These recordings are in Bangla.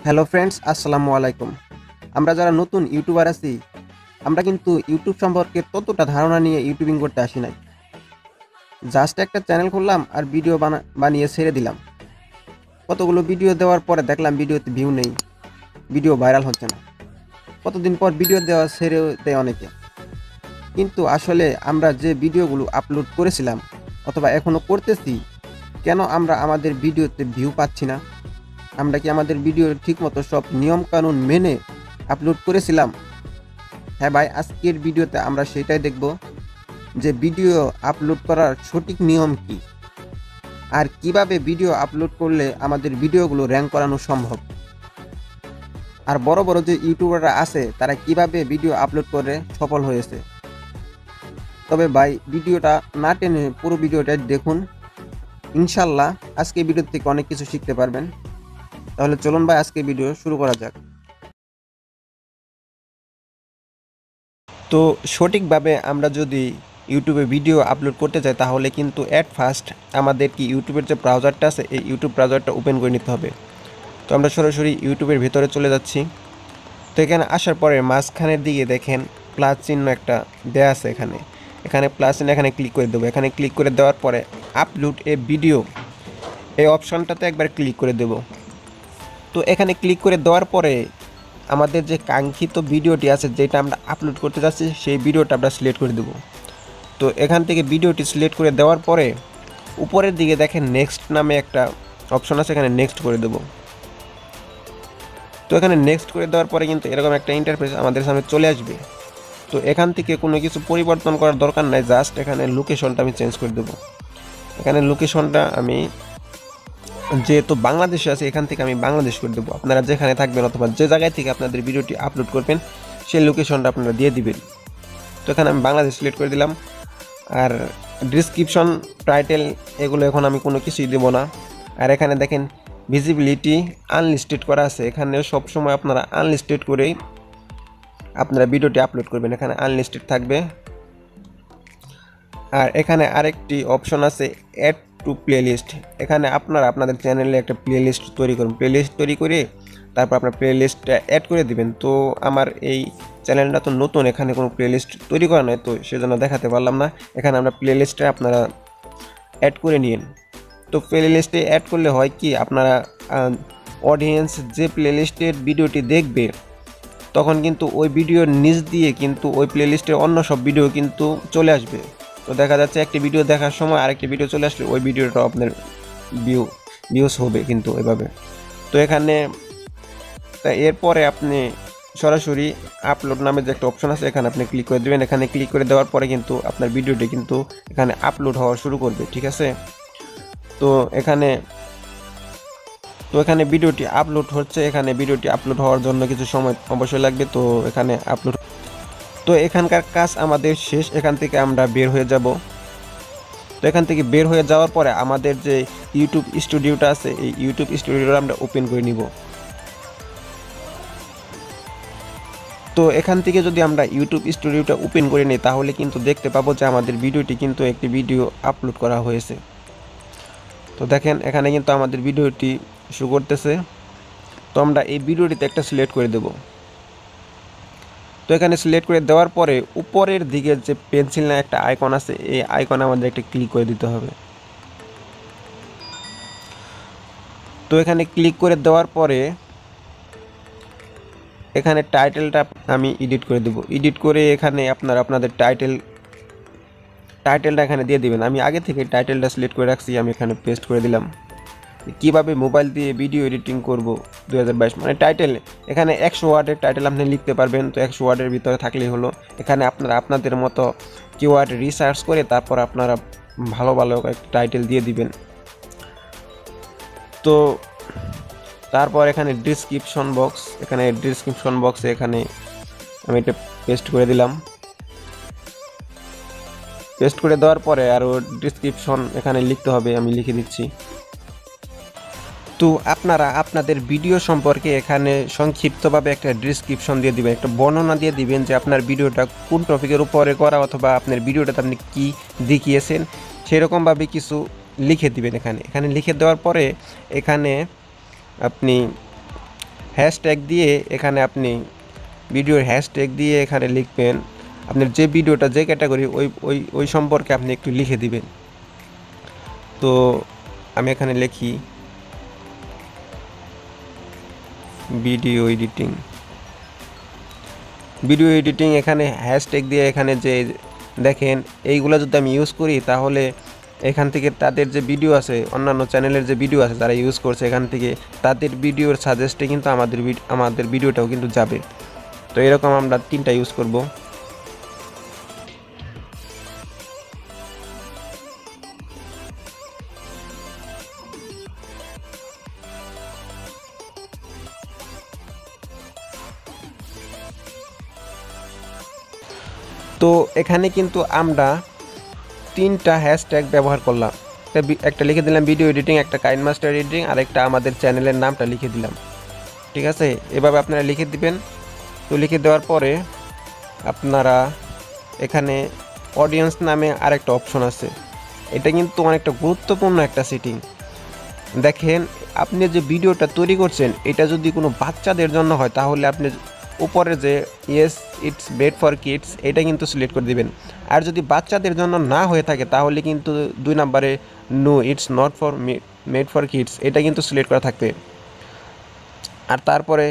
হ্যালো ফ্রেন্ডস, আসসালামু আলাইকুম। আমরা যারা নতুন ইউটিউবার আছি, আমরা কিন্তু ইউটিউব সম্পর্কে ততটা ধারণা নিয়ে ইউটিউবিং করতে আসি নাই। জাস্ট একটা চ্যানেল খুললাম আর ভিডিও বানিয়ে ছেড়ে দিলাম। কতগুলো ভিডিও দেওয়ার পরে দেখলাম ভিডিওতে ভিউ নেই, ভিডিও ভাইরাল হচ্ছে না। কতদিন পর ভিডিও দেওয়া ছেড়ে দেয় অনেকে। কিন্তু আসলে আমরা যে ভিডিওগুলো আপলোড করেছিলাম অথবা এখনও করতেছি, কেন আমরা আমাদের ভিডিওতে ভিউ পাচ্ছি না? আমরা কি আমাদের ভিডিও ঠিকমতো সব নিয়মকানুন মেনে আপলোড করেছিলাম? হ্যাঁ ভাই, আজকের ভিডিওতে আমরা সেটাই দেখব যে ভিডিও আপলোড করার সঠিক নিয়ম কি, আর কিভাবে ভিডিও আপলোড করলে আমাদের ভিডিওগুলো র্যাঙ্ক করানো সম্ভব, আর বড় বড় যে ইউটিউবাররা আছে তারা কিভাবে ভিডিও আপলোড করে সফল হয়েছে। তবে ভাই, ভিডিওটা না টেনে পুরো ভিডিওটা দেখুন, ইনশাল্লাহ আজকে ভিডিও থেকে অনেক কিছু শিখতে পারবেন। তাহলে চলুন ভাই, আজকে ভিডিও শুরু করা যাক। তো সঠিকভাবে আমরা যদি ইউটিউবে ভিডিও আপলোড করতে চাই, তাহলে কিন্তু অ্যাট ফার্স্ট আমাদের কি ইউটিউবের যে ব্রাউজারটা আছে এই ইউটিউব ব্রাউজারটা ওপেন করে নিতে হবে। তো আমরা সরাসরি ইউটিউবের ভিতরে চলে যাচ্ছি। তো এখানে আসার পরে মাঝখানের দিকে দেখেন প্লাস চিহ্ন একটা দেওয়া আছে, এখানে প্লাস চিহ্ন, এখানে ক্লিক করে দেবো। এখানে ক্লিক করে দেওয়ার পরে আপলোড এ ভিডিও এই অপশানটাতে একবার ক্লিক করে দেব। তো এখানে ক্লিক করে দেওয়ার পরে আমাদের যে কাঙ্ক্ষিত ভিডিওটি আছে, যেটা আমরা আপলোড করতে যাচ্ছি, সেই ভিডিওটা আমরা সিলেক্ট করে দেব। তো এখান থেকে ভিডিওটি সিলেক্ট করে দেওয়ার পরে উপরের দিকে দেখেন নেক্সট নামে একটা অপশন আছে, এখানে নেক্সট করে দেব। তো এখানে নেক্সট করে দেওয়ার পরে কিন্তু এরকম একটা ইন্টারফেস আমাদের সামনে চলে আসবে। তো এখান থেকে কোনো কিছু পরিবর্তন করার দরকার নাই, জাস্ট এখানে লোকেশনটা আমি চেঞ্জ করে দেবো। এখানে লোকেশনটা আমি যেহেতু বাংলাদেশে আছে, এখান থেকে আমি বাংলাদেশ করে দেবো। আপনারা যেখানে থাকবেন অথবা যে জায়গায় থেকে আপনাদের ভিডিওটি আপলোড করবেন সেই লোকেশনটা আপনারা দিয়ে দিবেন। তো এখানে আমি বাংলাদেশ সিলেক্ট করে দিলাম। আর ডিসক্রিপশন, টাইটেল এগুলো এখন আমি কোনো কিছুই দেবো না। আর এখানে দেখেন ভিজিবিলিটি আনলিস্টেড করা আছে, এখানে সবসময় আপনারা আনলিস্টেড করেই আপনারা ভিডিওটি আপলোড করবেন, এখানে আনলিস্টেড থাকবে। আর এখানে আরেকটি অপশন আছে অ্যাড টু প্লেলিস্ট, এখানে আপনারা আপনাদের চ্যানেলে একটা প্লেলিস্ট তৈরি করুন, প্লেলিস্ট তৈরি করে তারপর আপনার প্লেলিস্টটা অ্যাড করে দিবেন। তো আমার এই চ্যানেলটা তো নতুন, এখানে কোনো প্লেলিস্ট তৈরি করা নয়, তো সেজন্য দেখাতে পারলাম না। এখানে আমরা প্লেলিস্টে আপনারা অ্যাড করে নিন। তো প্লেলিস্টে অ্যাড করলে হয় কি, আপনারা অডিয়েন্স যে প্লেলিস্টের ভিডিওটি দেখবে তখন কিন্তু ওই ভিডিওর নিচ দিয়ে কিন্তু ওই প্লেলিস্টের অন্য সব ভিডিও কিন্তু চলে আসবে। তো দেখা যাচ্ছে একটি ভিডিও দেখার সময় আরেকটি ভিডিও চলে আসলে ওই ভিডিওটা আপনার ভিউস হবে কিন্তু এভাবে। তো এখানে এরপরে আপনি সরাসরি আপলোড নামে যে একটা অপশন আছে, এখানে আপনি ক্লিক করে দেবেন। এখানে ক্লিক করে দেওয়ার পরে কিন্তু আপনার ভিডিওটি কিন্তু এখানে আপলোড হওয়া শুরু করবে, ঠিক আছে। তো এখানে ভিডিওটি আপলোড হচ্ছে, এখানে ভিডিওটি আপলোড হওয়ার জন্য কিছু সময় অবশ্যই লাগবে। তো এখানে আপলোড, তো এখানকার কাজ আমাদের শেষ, এখান থেকে আমরা বের হয়ে যাব। তো এখান থেকে বের হয়ে যাওয়ার পরে আমাদের যে ইউটিউব স্টুডিওটা আছে এই ইউটিউব স্টুডিওটা আমরা ওপেন করে নিব। তো এখান থেকে যদি আমরা ইউটিউব স্টুডিওটা ওপেন করে নিই, তাহলে কিন্তু দেখতে পাবো যে আমাদের ভিডিওটি কিন্তু একটি ভিডিও আপলোড করা হয়েছে। তো দেখেন এখানে কিন্তু আমাদের ভিডিওটি শো করতেছে। তো আমরা এই ভিডিওটিতে একটা সিলেক্ট করে দেব। তো এখানে সিলেক্ট করে দেওয়ার পরে উপরের দিকে যে পেন্সিল না একটা আইকন আছে, এই আইকনে আমাদের একটা ক্লিক করে দিতে হবে। তো এখানে ক্লিক করে দেওয়ার পরে এখানে টাইটেলটা আমি এডিট করে দেব। এডিট করে এখানে আপনারা আপনাদের টাইটেলটা এখানে দিয়ে দিবেন। আমি আগে থেকে টাইটেলটা সিলেক্ট করে রাখছি, আমি এখানে পেস্ট করে দিলাম। কিভাবে মোবাইল দিয়ে ভিডিও এডিটিং করব 2022, মানে টাইটেল এখানে 100 ওয়ার্ডের টাইটেল আপনি লিখতে পারবেন। তো 100 ওয়ার্ডের ভিতরে থাকলেই হলো। এখানে আপনারা আপনাদের মতো কিওয়ার্ড রিসার্চ করে তারপর আপনারা ভালো ভালো একটা টাইটেল দিয়ে দিবেন। তো তারপর এখানে ডিসক্রিপশন বক্সে এখানে আমি এটা পেস্ট করে দিলাম। পেস্ট করে দেওয়ার পরে আরও ডিসক্রিপশন এখানে লিখতে হবে, আমি লিখে দিচ্ছি। তো আপনারা আপনাদের ভিডিও সম্পর্কে এখানে সংক্ষিপ্তভাবে একটা ডিসক্রিপশন দিয়ে দিবেন, একটা বর্ণনা দিয়ে দিবেন যে আপনার ভিডিওটা কোন টপিকের উপরে করা অথবা আপনার ভিডিওটাতে আপনি কী দেখিয়েছেন সেরকমভাবে কিছু লিখে দিবেন। এখানে লিখে দেওয়ার পরে এখানে আপনি হ্যাশট্যাগ দিয়ে এখানে আপনি ভিডিওর হ্যাশট্যাগ দিয়ে এখানে লিখবেন আপনার যে ভিডিওটা যে ক্যাটাগরি ওই সম্পর্কে আপনি একটু লিখে দিবেন। তো আমি এখানে লিখি ভিডিও এডিটিং এখানে হ্যাশট্যাগ দিয়ে এখানে যে দেখেন এইগুলো যদি আমি ইউজ করি তাহলে এখান থেকে তাদের যে ভিডিও আছে অন্যান্য চ্যানেলের যে ভিডিও আছে যারা ইউজ করছে এখান থেকে তাদের ভিডিওর সাজেস্টে কিন্তু আমাদের ভিডিওটাও কিন্তু যাবে। তো এরকম আমরা 3টা ইউজ করব। তো এখানে কিন্তু আমরা 3টা হ্যাশট্যাগ ব্যবহার করলাম। একটা লিখে দিলাম ভিডিও এডিটিং, একটা কাইন মাস্টার এডিটিং, আর একটা আমাদের চ্যানেলের নামটা লিখে দিলাম। ঠিক আছে, এভাবে আপনারা লিখে দিবেন। তো লিখে দেওয়ার পরে আপনারা এখানে অডিয়েন্স নামে আরেকটা অপশন আছে, এটা কিন্তু অনেকটা গুরুত্বপূর্ণ একটা সেটিং। দেখেন আপনি যে ভিডিওটা তৈরি করছেন এটা যদি কোনো বাচ্চাদের জন্য হয় তাহলে আপনি উপরে যে yes it's made for kids এটা কিন্তু সিলেক্ট করে দিবেন। আর যদি বাচ্চাদের জন্য না হয়ে থাকে তাহলে কিন্তু 2 নম্বরে no it's not for made for kids এটা কিন্তু সিলেক্ট করা থাকবে। আর তারপরে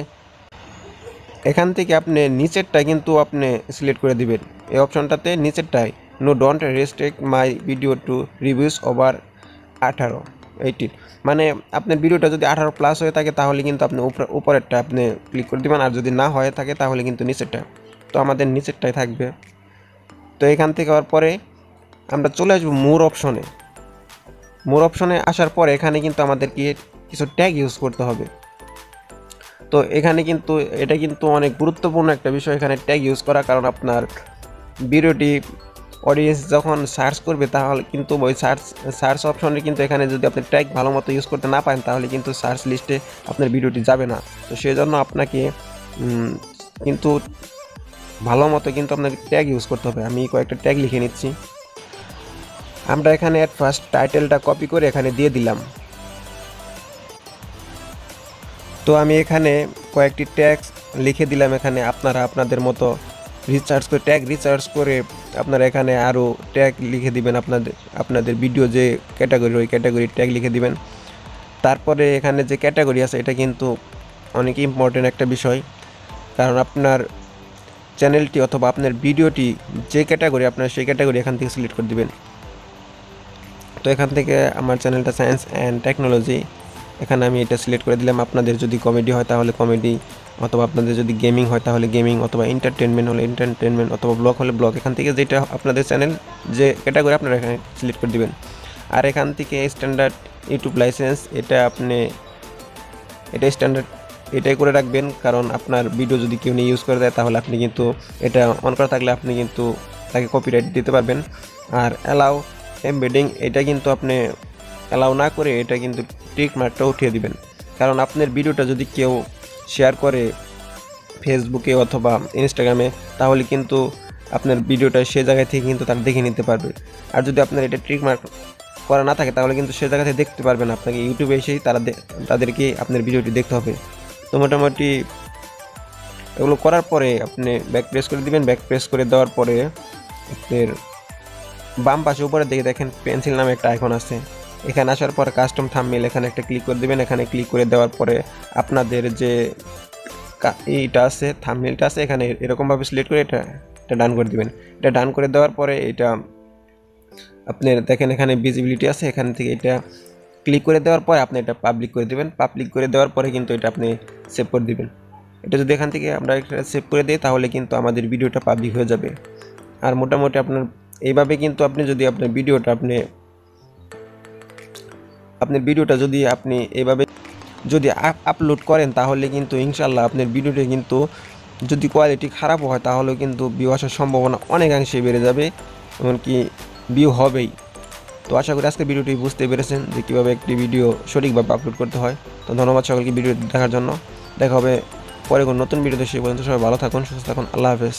এখান থেকে আপনি নিচেরটা কিন্তু আপনি সিলেক্ট করে দিবেন, এই অপশনটাতে নিচেরটাই no don't restrict my video to reviews over 18 মানে আপনার ভিডিওটা যদি 18+ হয়ে থাকে তাহলে কিন্তু আপনি উপরেরটা আপনি ক্লিক করে দেবেন, আর যদি না হয়ে থাকে তাহলে কিন্তু নিচেরটা। তো আমাদের নিচেরটাই থাকবে। তো এখান থেকে হওয়ার পরে আমরা চলে আসবো মোর অপশনে আসার পরে এখানে কিন্তু আমাদেরকে কিছু ট্যাগ ইউজ করতে হবে। তো এখানে কিন্তু এটা কিন্তু অনেক গুরুত্বপূর্ণ একটা বিষয় এখানে ট্যাগ ইউজ করা, কারণ আপনার ভিডিওটি অডিয়েন্স যখন সার্চ করবে তাহলে কিন্তু ওই সার্চ অপশনে কিন্তু এখানে যদি আপনি ট্যাগ ভালো মতো ইউজ করতে না পারেন তাহলে কিন্তু সার্চ লিস্টে আপনার ভিডিওটি যাবে না। তো সেই জন্য আপনাকে কিন্তু ভালো মতো কিন্তু আপনাকে ট্যাগ ইউজ করতে হবে। আমি কয়েকটা ট্যাগ লিখে নিচ্ছি। আমরা এখানে এট ফার্স্ট টাইটেলটা কপি করে এখানে দিয়ে দিলাম। তো আমি এখানে কয়েকটি ট্যাগ লিখে দিলাম। এখানে আপনারা আপনাদের মতো ট্যাগ রিসার্চ করে আপনারা এখানে আরও ট্যাগ লিখে দিবেন, আপনাদের ভিডিও যে ক্যাটাগরি ওই ক্যাটাগরির ট্যাগ লিখে দিবেন। তারপরে এখানে যে ক্যাটাগরি আছে এটা কিন্তু অনেক ইম্পর্টেন্ট একটা বিষয়, কারণ আপনার চ্যানেলটি অথবা আপনার ভিডিওটি যে ক্যাটাগরি আপনার সেই ক্যাটাগরি এখান থেকে সিলেক্ট করে দিবেন। তো এখান থেকে আমার চ্যানেলটা সায়েন্স অ্যান্ড টেকনোলজি, এখানে আমি এটা সিলেক্ট করে দিলাম। আপনাদের যদি কমেডি হয় তাহলে কমেডি, অথবা আপনাদের যদি গেমিং হয় তাহলে গেমিং, অথবা এন্টারটেনমেন্ট হলে এন্টারটেনমেন্ট, অথবা ব্লগ হলে ব্লগ, এখান থেকে যেটা আপনাদের চ্যানেল যে ক্যাটাগরি আপনারা এখানে সিলেক্ট করে দিবেন। আর এখান থেকে স্ট্যান্ডার্ড ইউটিউব লাইসেন্স এটা স্ট্যান্ডার্ড এটাই করে রাখবেন, কারণ আপনার ভিডিও যদি কেউ নিয়ে ইউজ করে দেয় তাহলে আপনি কিন্তু এটা অন করা থাকলে আপনি কিন্তু তাকে কপিরাইট দিতে পারবেন। আর অ্যালাউ এমবেডিং এটা কিন্তু আপনি অ্যালাউ না করে এটা কিন্তু টিক মার্কটা উঠিয়ে দিবেন, কারণ আপনার ভিডিওটা যদি কেউ শেয়ার করে ফেসবুকে অথবা ইনস্টাগ্রামে তাহলে কিন্তু আপনার ভিডিওটা সে জায়গা থেকে কিন্তু তারা দেখে নিতে পারবে। আর যদি আপনার এটা টিক মার্ক করা না থাকে তাহলে কিন্তু সে জায়গা থেকে দেখতে পারবে না, আপনাকে ইউটিউবে এসেই তাদেরকে আপনার ভিডিওটি দেখতে হবে। তো মোটামুটি এগুলো করার পরে আপনি ব্যাক প্রেস করে দিবেন। ব্যাক প্রেস করে দেওয়ার পরে আপনার বাম পাশে উপরে দিকে দেখেন পেন্সিল নামে একটা আইকন আছে, এখানে আসার পর কাস্টম থাম্বনেল এখানে একটা ক্লিক করে দেবেন। এখানে ক্লিক করে দেওয়ার পরে আপনাদের যে এইটা আছে থাম্বনেলটা আছে এখানে এরকমভাবে সিলেক্ট করে এটা ডান করে দিবেন। এটা ডান করে দেওয়ার পরে এটা আপনি দেখেন এখানে ভিজিবিলিটি আছে, এখান থেকে এটা ক্লিক করে দেওয়ার পরে আপনি এটা পাবলিক করে দেবেন। পাবলিক করে দেওয়ার পরে কিন্তু এটা আপনি সেভ করে দিবেন। এটা যদি এখান থেকে আমরা একটা সেভ করে দিই তাহলে কিন্তু আমাদের ভিডিওটা পাবলিক হয়ে যাবে। আর মোটামুটি আপনার এইভাবে কিন্তু আপনি যদি আপনার ভিডিওটা যদি আপনি এইভাবে যদি আপলোড করেন তাহলে কিন্তু ইনশাল্লাহ আপনার ভিডিওটি কিন্তু যদি কোয়ালিটি খারাপ হয় তাহলেও কিন্তু ভিউ আসার সম্ভাবনা অনেকাংশে বেড়ে যাবে, এমনকি ভিউ হবেই। তো আশা করি আজকে ভিডিওটি বুঝতে পেরেছেন যে কীভাবে একটি ভিডিও সঠিকভাবে আপলোড করতে হয়। তো ধন্যবাদ সকলকে ভিডিওটি দেখার জন্য। দেখা হবে পরে কোনো নতুন ভিডিওতে, সেই পর্যন্ত সবাই ভালো থাকুন, সুস্থ থাকুন। আল্লাহ হাফেজ।